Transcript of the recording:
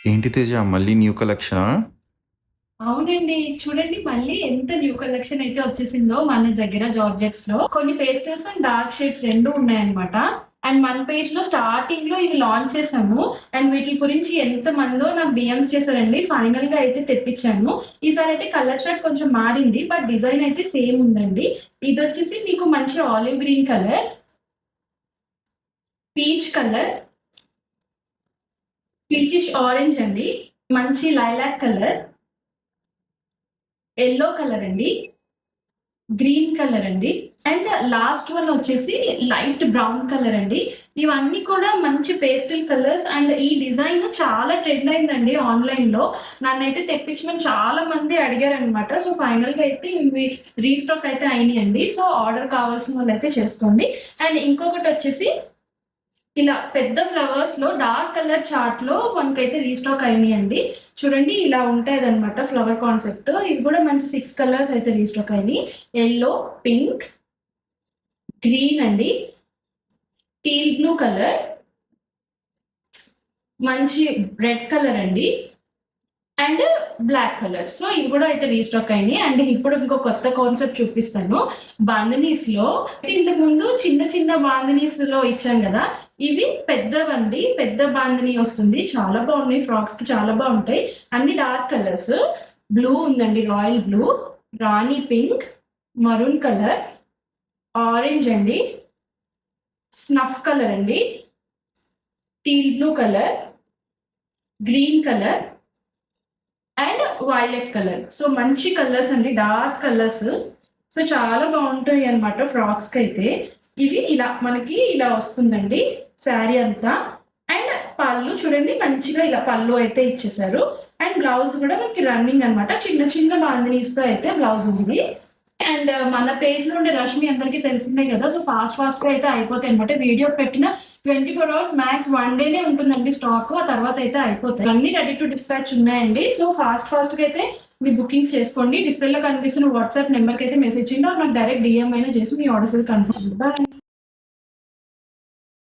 ఏంటి తేజ మళ్ళీ న్యూ కలెక్షనా? అవునండి. చూడండి మళ్ళీ ఎంత న్యూ కలెక్షన్ అయితే వచ్చేసిందో మన దగ్గర జార్జెట్స్‌లో. కొన్ని పేస్టల్స్ అండ్ డార్క్ షేడ్స్ 2 ఉన్నాయన్నమాట. అండ్ మన పేజ్‌లో స్టార్టింగ్‌లో ఇవి లాంచ్ చేసాము. అండ్ వీటి గురించి ఎంతమందో నాకు డీఎమ్స్ చేశారండి. ఫైనల్‌గా అయితే తెప్పించాను. ఈసారి అయితే కలర్ చార్ట్ కొంచెం మారింది. బట్ డిజైన్ అయితే సేమ్ ఉందండి. ఇదొచ్చేసి మీకు మంచి olive green colour, peach colour, peachish orange అండి, మంచి లైలాక్ కలర్, యెల్లో కలర్ అండి, గ్రీన్ కలర్ అండి. అండ్ లాస్ట్ వన్ వచ్చేసి లైట్ బ్రౌన్ కలర్ అండి. ఇవన్నీ కూడా మంచి పేస్టల్ కలర్స్ అండ్ ఈ డిజైన్ చాలా ట్రెండ్ అయిందండి ఆన్‌లైన్‌లో. నన్నైతే తెప్పించమని చాలా మంది అడిగారనమాట. సో, ఫైనల్‌గా అయితే ఇవి రీస్టాక్ అయితే అయినాయండి. సో, ఆర్డర్ కావాల్సిన వాళ్ళైతే చేసుకోండి. అండ్ ఇంకొకటొచ్చేసి ఇలా పెద్ద ఫ్లవర్స్‌లో డార్క్ కలర్ చార్ట్‌లో మనకైతే రీస్టాక్ అయినాయండి. చూడండి ఇలా ఉంటదనమాట ఫ్లవర్ కాన్సెప్ట్. ఇవి కూడా మంచి 6 కలర్స్ అయితే రీస్టాక్ అయినాయి. యెల్లో, పింక్, గ్రీన్ అండి, టీల్ బ్లూ కలర్, మంచి రెడ్ కలర్ అండి అండ్ బ్లాక్ కలర్. సో, ఇవి కూడా అయితే రీస్టాక్ అయినాయి. అండ్ ఇప్పుడు ఇంకో కొత్త కాన్సెప్ట్ చూపిస్తాను. బాందినీస్‌లో ఇంతకుముందు చిన్న చిన్న బాందినీస్‌లో ఇచ్చాను గదా! ఇవి పెద్దవండి. పెద్ద బాందిని వస్తుంది. చాలా బాగున్నాయి. ఫ్రాక్స్‌కి చాలా బావుంటాయి. అన్ని డార్క్ కలర్స్. బ్లూ ఉందండి. రాయల్ బ్లూ, రాణి పింక్, మరూన్ కలర్, ఆరెంజ్ అండి, స్నఫ్ కలర్ అండి, teal blue colour, green colour and violet colour. So, మంచి కలర్స్ అండి. Dark colours. సో, చాలా బావుంటాయి అన్నమాట ఫ్రాక్స్‌కైతే. ఇవి ఇలా మనకి ఇలా వస్తుందండి శారీ అంతా. అండ్ పళ్ళు చూడండి మంచిగా ఇలా పళ్ళు అయితే ఇచ్చేసారు. అండ్ బ్లౌజ్ కూడా మనకి రన్నింగ్ అన్నమాట. చిన్న చిన్న బాందినీస్‌తో అయితే బ్లౌజ్ ఉంది. అండ్ మన పేజ్‌లో ఉండే రష్ మీ అందరికీ తెలిసిందే గదా! సో, ఫాస్ట్‌గా అయితే అయిపోతాయన్నమాట. వీడియో పెట్టిన 24 అవర్స్ మ్యాక్స్ 1 డేనే ఉంటుందండి స్టాకు. ఆ తర్వాత అయితే అయిపోతాయి. అన్నీ రెడీ టు డిస్పాచ్ ఉన్నాయండి. సో, ఫాస్ట్‌గా అయితే మీ బుకింగ్స్ చేసుకోండి. డిస్‌ప్లేలో కనిపిస్తున్న వాట్సాప్ నంబర్‌కైతే మెసేజ్ చేయండి. ఆర్ నాకు డైరెక్ట్ డీఎం అయినా చేసి మీ ఆర్డర్స్ అయితే కన్ఫర్మ్ చేయండి. బాయ్.